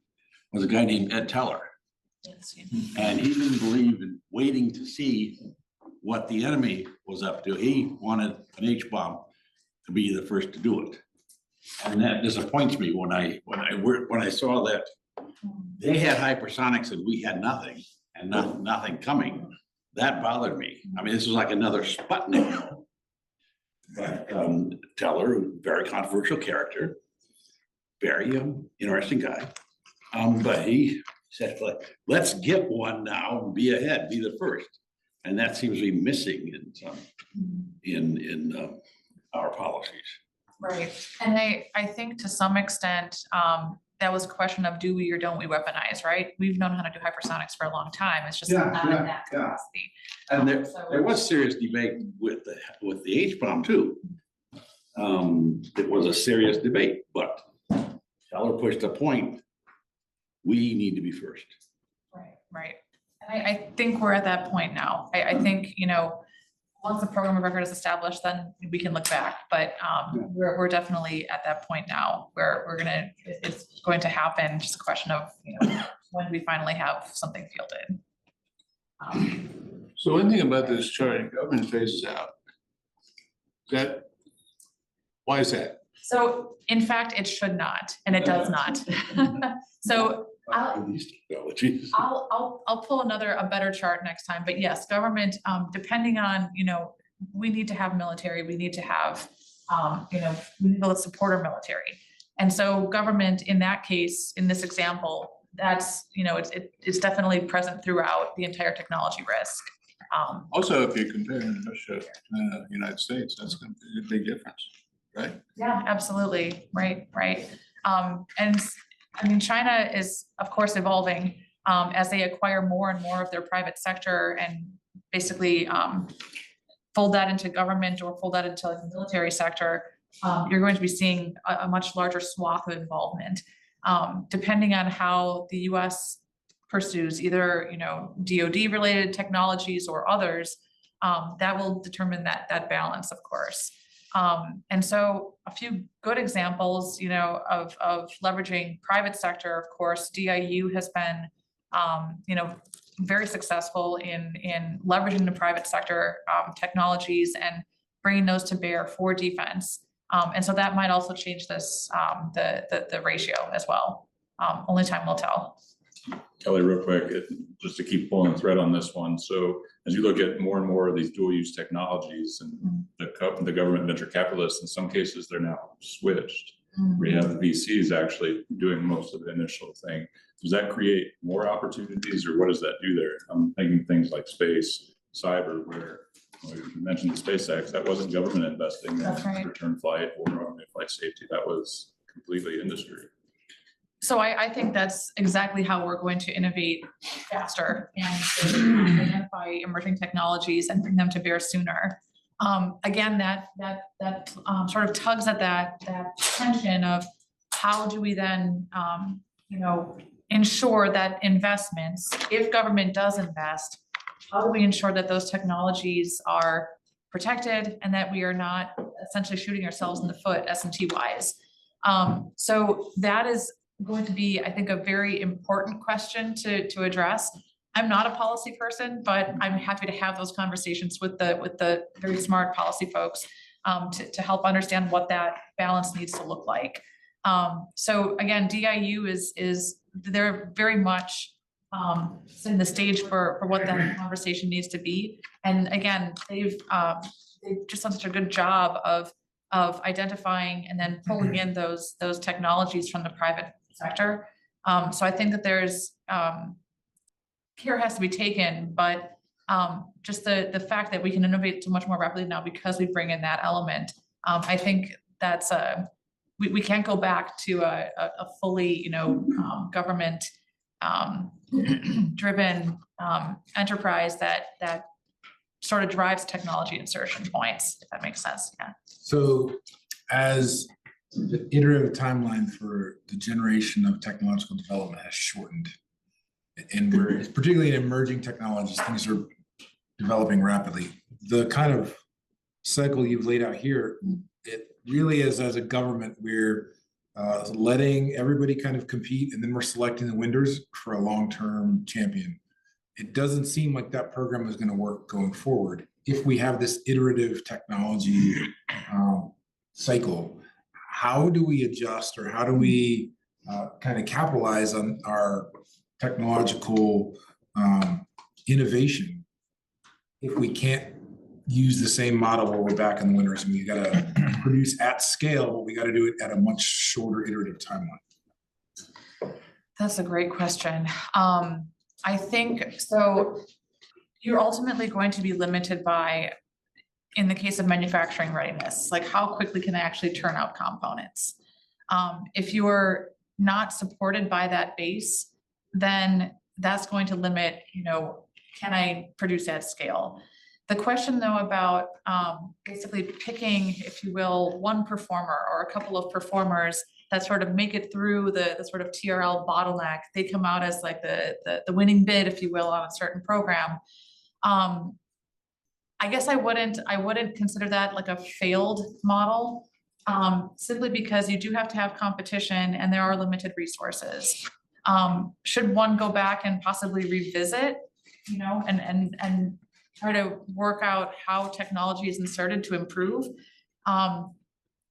was a guy named Ed Teller. Yes, And he didn't believe in waiting to see what the enemy was up to. He wanted an H-bomb to be the first to do it. And that disappoints me when I saw that they had hypersonics and we had nothing and nothing coming. That bothered me. I mean, this was like another Sputnik. But Teller, very controversial character, very interesting guy. But he said, let's get one now and be ahead, be the first. And that seems to be missing in our policies. Right. And I think to some extent, that was a question of do we or don't we weaponize, right? We've known how to do hypersonics for a long time. It's just not in that capacity. And there was serious debate with the H-bomb too. It was a serious debate, but Teller pushed a point. We need to be first. Right. And I think we're at that point now. I think, once the program of record is established, then we can look back. But we're definitely at that point now where it's going to happen. Just a question of, when we finally have something fielded. So one thing about this chart, government phases out. Why is that? So in fact, it should not, and it does not. So These technologies. I'll pull a better chart next time, but yes, government, depending on, we need to have military, we need to have, we need to be able to support our military. And so government in that case, in this example, that's, it's definitely present throughout the entire technology risk. Also, if you're comparing Russia and the United States, that's going to be a big difference, right? Yeah, absolutely. Right. And I mean, China is, of course, evolving as they acquire more and more of their private sector and basically fold that into government or fold that into the military sector. You're going to be seeing a much larger swath of involvement, depending on how the U.S. pursues either, DoD related technologies or others. That will determine that balance, of course. And so a few good examples, of leveraging private sector, of course, DIU has been, very successful in leveraging the private sector technologies and bringing those to bear for defense. And so that might also change this, the ratio as well. Only time will tell. Kelly, real quick, just to keep pulling the thread on this one. So as you look at more and more of these dual use technologies and the government venture capitalists, in some cases, they're now switched. We have the VCs actually doing most of the initial thing. Does that create more opportunities, or what does that do there? I'm thinking things like space, cyber, where you mentioned the SpaceX, that wasn't government investing in return flight or automated flight safety. That was completely industry. So I think that's exactly how we're going to innovate faster and to identify emerging technologies and bring them to bear sooner. Again, that sort of tugs at that tension of how do we then, ensure that investments, if government does invest, how do we ensure that those technologies are protected and that we are not essentially shooting ourselves in the foot S&T wise? So that is going to be, I think, a very important question to address. I'm not a policy person, but I'm happy to have those conversations with the very smart policy folks to help understand what that balance needs to look like. So again, DIU is they're very much setting the stage for what that conversation needs to be. And again, they've just done such a good job of identifying and then pulling in those technologies from the private sector. So I think that there's care has to be taken, but just the fact that we can innovate so much more rapidly now because we bring in that element, I think that's we can't go back to a fully government driven enterprise that sort of drives technology insertion points, if that makes sense. Yeah. So as the iterative timeline for the generation of technological development has shortened, and we're particularly in emerging technologies, things are developing rapidly. The kind of cycle you've laid out here, it really is, as a government, we're letting everybody kind of compete, and then we're selecting the winners for a long-term champion. It doesn't seem like that program is going to work going forward if we have this iterative technology cycle. How do we adjust, or how do we kind of capitalize on our technological innovation if we can't use the same model where we're back in the winners and we got to produce at scale, but we got to do it at a much shorter iterative timeline? That's a great question. I think so. You're ultimately going to be limited by, in the case of manufacturing readiness, like how quickly can I actually turn out components? If you're not supported by that base, then that's going to limit, can I produce at scale? The question though about basically picking, if you will, one performer or a couple of performers that sort of make it through the sort of TRL bottleneck, they come out as like the winning bid, if you will, on a certain program. I guess I wouldn't consider that like a failed model, simply because you do have to have competition and there are limited resources. Should one go back and possibly revisit, and try to work out how technology is inserted to improve?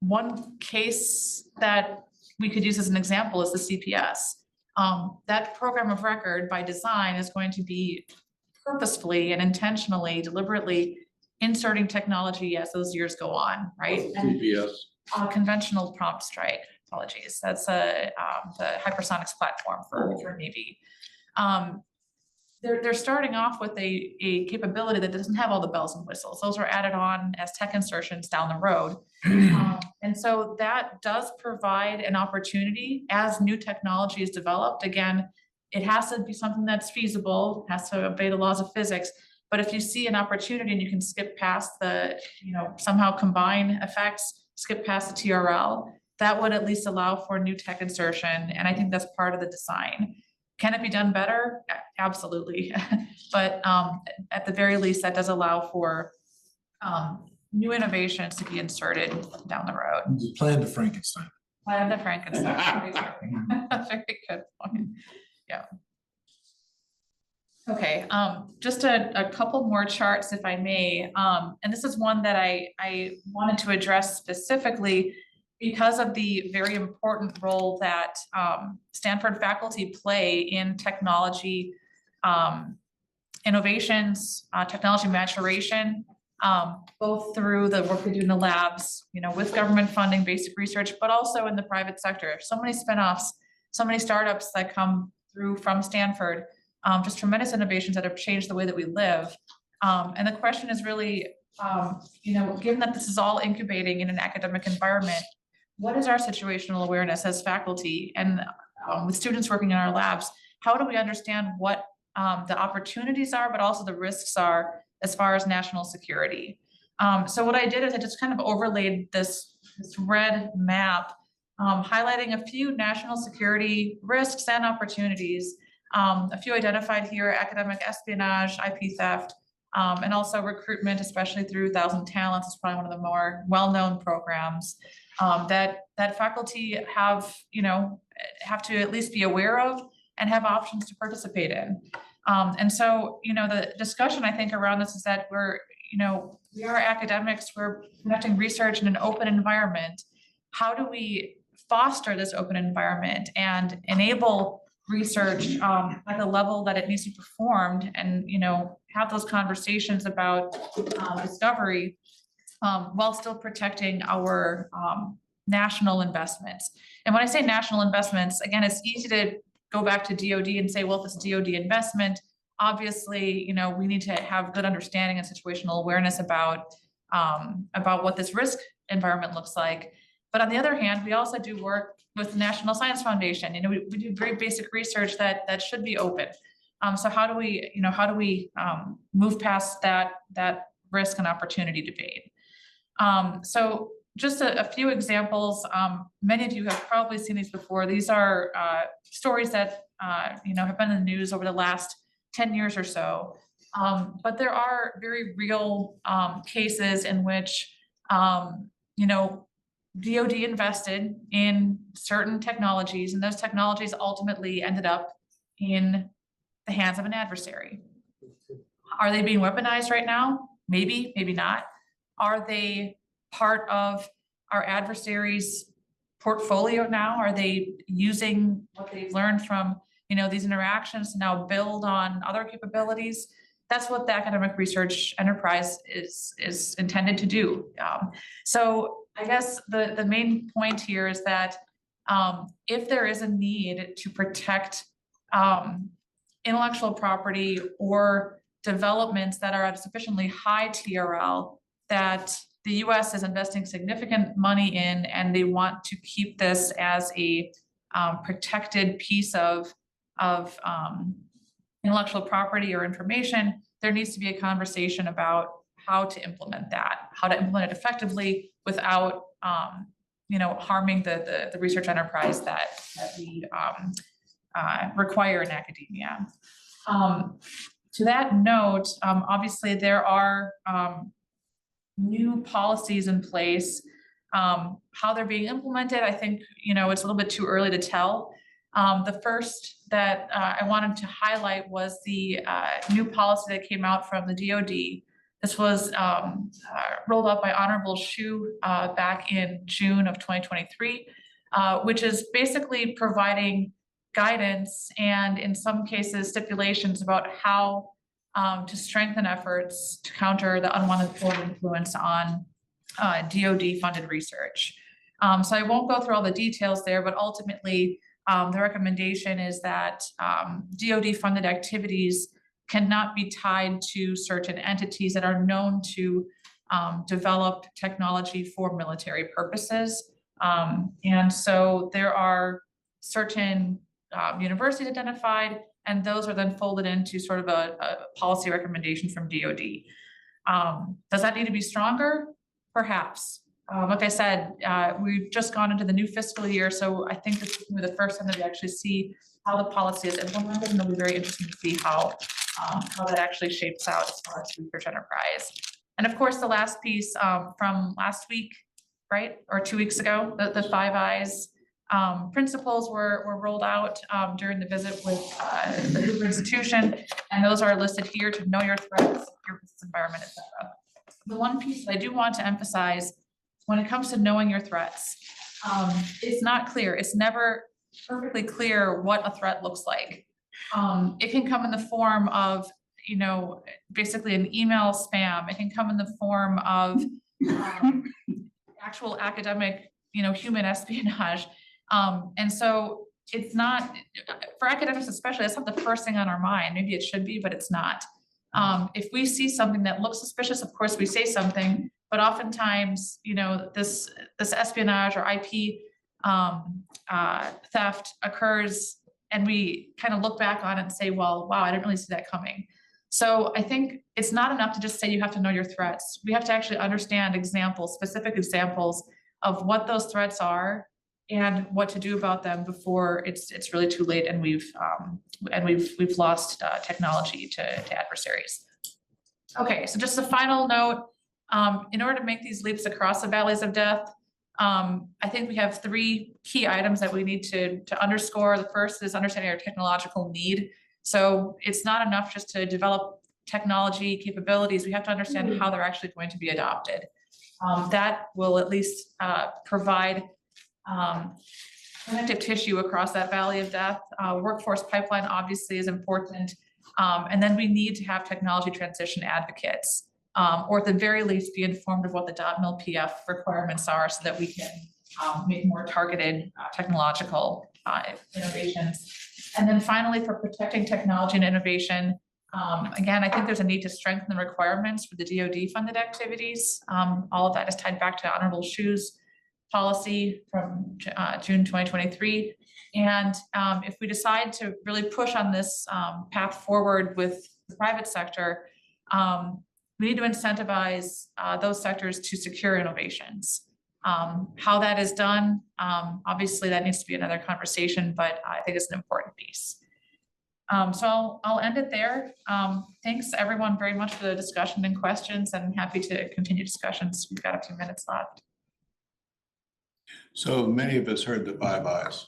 One case that we could use as an example is the CPS. That program of record by design is going to be purposefully and intentionally, deliberately inserting technology as those years go on, right? CPS. Conventional prompt strike, apologies. That's the hypersonics platform for Navy. They're starting off with a capability that doesn't have all the bells and whistles. Those are added on as tech insertions down the road. And so that does provide an opportunity as new technology is developed. Again, it has to be something that's feasible, has to obey the laws of physics. But if you see an opportunity and you can skip past the, somehow combine effects, skip past the TRL, that would at least allow for new tech insertion. And I think that's part of the design. Can it be done better? Absolutely. But at the very least, that does allow for new innovations to be inserted down the road. Plan to Frankenstein. Plan to Frankenstein. Very good point. Yeah. Okay, just a couple more charts if I may. And this is one that I wanted to address specifically because of the very important role that Stanford faculty play in technology innovations, technology maturation, both through the work they do in the labs, you know, with government funding, basic research, but also in the private sector. So many spinoffs, so many startups that come through from Stanford. Just tremendous innovations that have changed the way that we live. And the question is really, you know, given that this is all incubating in an academic environment, what is our situational awareness as faculty and with students working in our labs? How do we understand what the opportunities are, but also the risks are as far as national security? So what I did is I just kind of overlaid this red map, highlighting a few national security risks and opportunities. A few identified here: academic espionage, IP theft, and also recruitment, especially through 1,000 Talents, is probably one of the more well-known programs that faculty have, you know, have to at least be aware of and have options to participate in. And so, you know, the discussion I think around this is that we're, you know, we are academics, we're conducting research in an open environment. How do we foster this open environment and enable research at the level that it needs to be performed, and, you know, have those conversations about discovery while still protecting our national investments? And when I say national investments, again, it's easy to go back to DoD and say, well, if it's DoD investment, obviously, you know, we need to have good understanding and situational awareness about what this risk environment looks like. But on the other hand, we also do work with the National Science Foundation. You know, we do very basic research that should be open. So how do we, you know, move past that risk and opportunity debate? So just a few examples. Many of you have probably seen these before. These are stories that you know, have been in the news over the last 10 years or so. But there are very real cases in which you know, DoD invested in certain technologies, and those technologies ultimately ended up in the hands of an adversary. Are they being weaponized right now? Maybe, maybe not. Are they part of our adversaries' portfolio now? Are they using what they've learned from, you know, these interactions to now build on other capabilities? That's what the academic research enterprise is intended to do. So I guess the main point here is that if there is a need to protect intellectual property or developments that are at a sufficiently high TRL that the US is investing significant money in, and they want to keep this as a protected piece of intellectual property or information, there needs to be a conversation about how to implement that, how to implement it effectively without you know, harming the research enterprise that we require in academia. To that note, obviously there are new policies in place. How they're being implemented, I think, you know, it's a little bit too early to tell. The first that I wanted to highlight was the new policy that came out from the DoD. This was rolled up by Honorable Shu back in June of 2023, which is basically providing guidance and, in some cases, stipulations about how to strengthen efforts to counter the unwanted foreign influence on DoD-funded research. So I won't go through all the details there, but ultimately, the recommendation is that DoD-funded activities cannot be tied to certain entities that are known to develop technology for military purposes. And so there are certain universities identified, and those are then folded into sort of a policy recommendation from DoD. Does that need to be stronger? Perhaps. Like I said, we've just gone into the new fiscal year, so I think this will be the first time that we actually see how the policy is implemented, and it'll be very interesting to see how that actually shapes out as far as research enterprise. And of course, the last piece from last week, right, or 2 weeks ago, the Five Eyes principles were rolled out during the visit with the Hoover Institution, and those are listed here to know your threats, your business environment, et cetera. The one piece that I do want to emphasize when it comes to knowing your threats, it's not clear. It's never perfectly clear what a threat looks like. It can come in the form of, basically an email spam. It can come in the form of actual academic, human espionage. And so it's not, for academics especially, that's not the first thing on our mind. Maybe it should be, but it's not. If we see something that looks suspicious, of course we say something, but oftentimes, this espionage or IP theft occurs and we kind of look back on it and say, well, wow, I didn't really see that coming. So I think it's not enough to just say you have to know your threats. We have to actually understand specific examples of what those threats are and what to do about them before it's really too late and we've lost technology to adversaries. Okay, so just a final note, in order to make these leaps across the valleys of death, I think we have 3 key items that we need to underscore. The first is understanding our technological need. So it's not enough just to develop technology capabilities. We have to understand how they're actually going to be adopted. That will at least provide connective tissue across that valley of death. Workforce pipeline obviously is important. And then we need to have technology transition advocates, or at the very least be informed of what the .mil PF requirements are so that we can make more targeted technological innovations. And then finally, for protecting technology and innovation, again, I think there's a need to strengthen the requirements for the DoD funded activities. All of that is tied back to Honorable Shu's policy from June 2023. And if we decide to really push on this path forward with the private sector, we need to incentivize those sectors to secure innovations. How that is done, obviously that needs to be another conversation, but I think it's an important piece. So I'll end it there. Thanks everyone very much for the discussion and questions, and happy to continue discussions. We've got a few minutes left. So many of us heard the bye-byes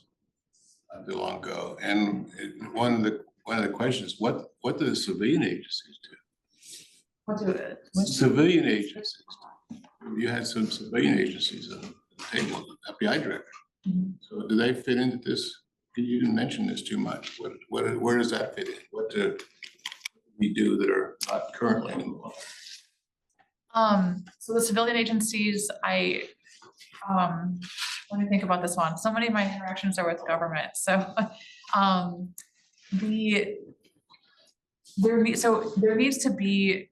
not too long ago, and one of the questions, what do the civilian agencies do? What do it? Civilian agencies. You had some civilian agencies on the table, FBI director. So do they fit into this? You didn't mention this too much. Where does that fit in? What do we do that are not currently involved? So the civilian agencies, let me think about this one. So many of my interactions are with government. So there needs to be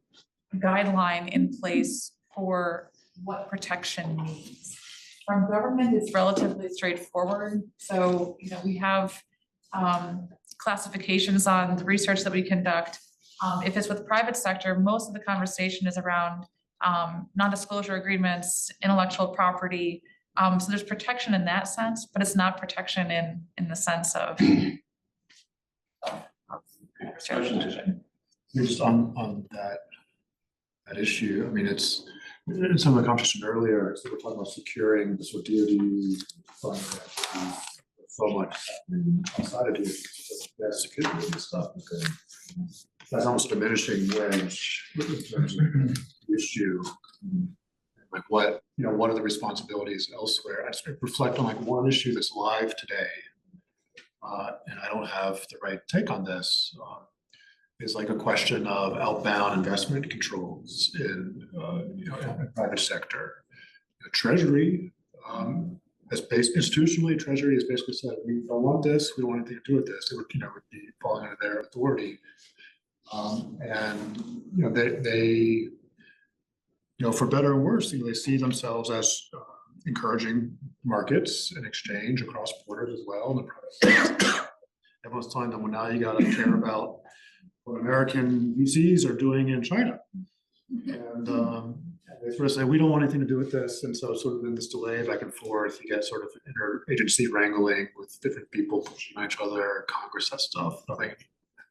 a guideline in place for what protection means. From government, it's relatively straightforward. So, we have classifications on the research that we conduct. If it's with private sector, most of the conversation is around non-disclosure agreements, intellectual property. So there's protection in that sense, but it's not protection in the sense of Just on that issue, I mean, it's in some of the conversation earlier, so we're talking about securing the sort of DoD funding so much outside of DoD, that security and stuff. Okay. That's almost a diminishing wedge in terms of the issue. Like what are the responsibilities elsewhere? I just reflect on like one issue that's live today, and I don't have the right take on this. Is like a question of outbound investment controls in the private sector. Treasury has institutionally, Treasury has basically said we don't want this, we don't want anything to do with this. It would would be falling under their authority, and they for better or worse, they see themselves as encouraging markets and exchange across borders as well. In the private sector. Everyone's telling them, well, now you got to care about what American VCs are doing in China. And they sort of say, we don't want anything to do with this. And so sort of in this delay back and forth, you get sort of interagency wrangling with different people pushing each other, Congress, that stuff.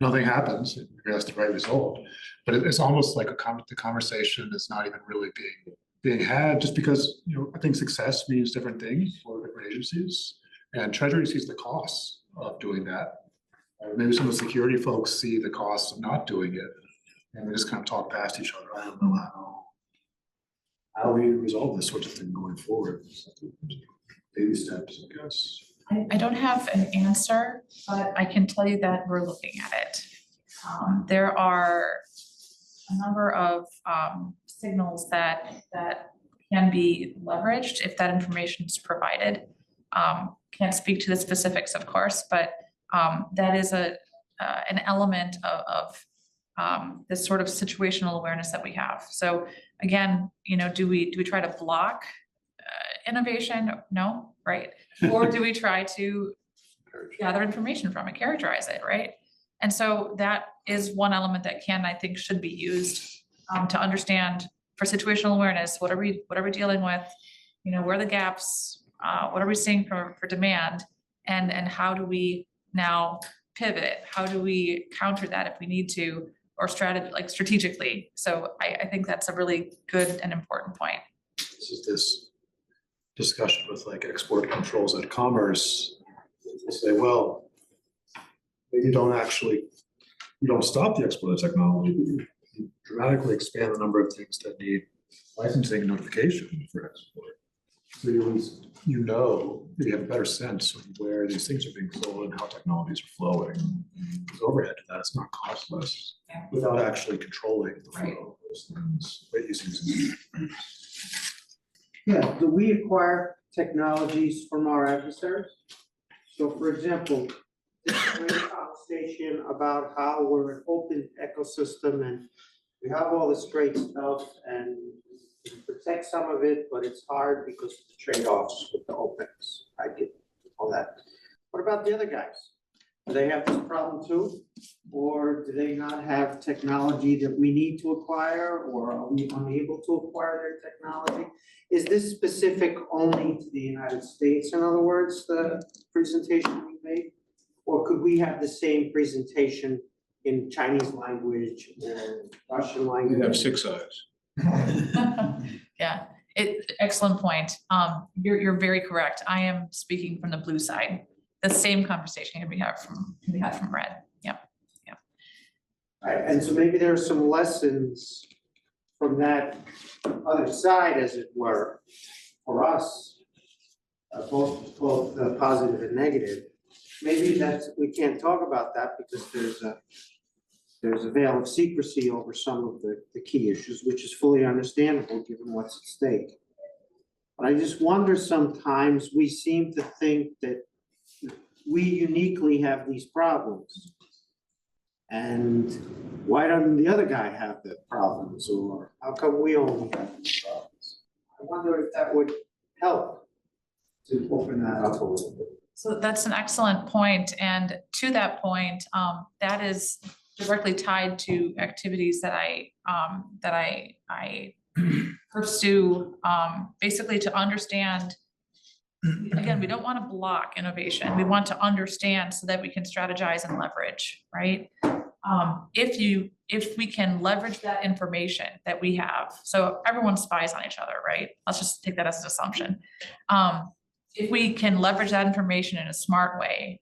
Nothing happens. That's the right result. But it's almost like the conversation is not even really being had, just because I think success means different things for different agencies. And Treasury sees the costs of doing that. Maybe some of the security folks see the costs of not doing it, and we just kind of talk past each other. I don't know how we resolve this sort of thing going forward. Baby steps, I guess. I don't have an answer, but I can tell you that we're looking at it. There are a number of signals that can be leveraged if that information is provided. Can't speak to the specifics, of course, but that is an element of this sort of situational awareness that we have. So again, you know, do we try to block innovation? No, right? Or do we try to gather information from it, characterize it, right? And so that is one element that I think should be used to understand for situational awareness, what are we dealing with? You know, where are the gaps? What are we seeing for demand? And how do we now pivot? How do we counter that if we need to, or strategically? So I think that's a really good and important point. This is this discussion with like export controls at commerce. They say, well, maybe you don't stop the export of technology, but you dramatically expand the number of things that need licensing and notification for export. So you know, you have a better sense of where these things are being sold and how technologies are flowing. There's overhead to that, it's not costless, without actually controlling the flow of those things. But using Yeah, do we acquire technologies from our adversaries? So for example, this great conversation about how we're an open ecosystem and we have all this great stuff and we can protect some of it, but it's hard because of the trade-offs with the openness. I get all that. What about the other guys? Do they have this problem too? Or do they not have technology that we need to acquire, or are we unable to acquire their technology? Is this specific only to the United States, in other words, the presentation we made? Or could we have the same presentation in Chinese language and Russian language? You have 6 eyes. Yeah, excellent point. You're very correct. I am speaking from the blue side. The same conversation can be had from red. Yep. Right, and so maybe there are some lessons from that other side, as it were, for us, both positive and negative. Maybe we can't talk about that because there's a veil of secrecy over some of the key issues, which is fully understandable given what's at stake. But I just wonder, sometimes we seem to think that we uniquely have these problems. And why doesn't the other guy have the problems? Or how come we only have these problems? I wonder if that would help to open that up a little bit. So that's an excellent point. And to that point, that is directly tied to activities that I pursue, basically to understand. Again, we don't want to block innovation. We want to understand so that we can strategize and leverage, right? If we can leverage that information that we have, so everyone spies on each other, right? Let's just take that as an assumption. If we can leverage that information in a smart way,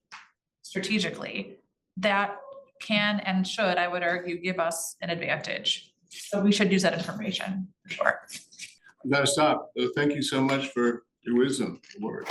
strategically, that can and should, I would argue, give us an advantage. So we should use that information, for sure. I've got to stop. Thank you so much for your wisdom words.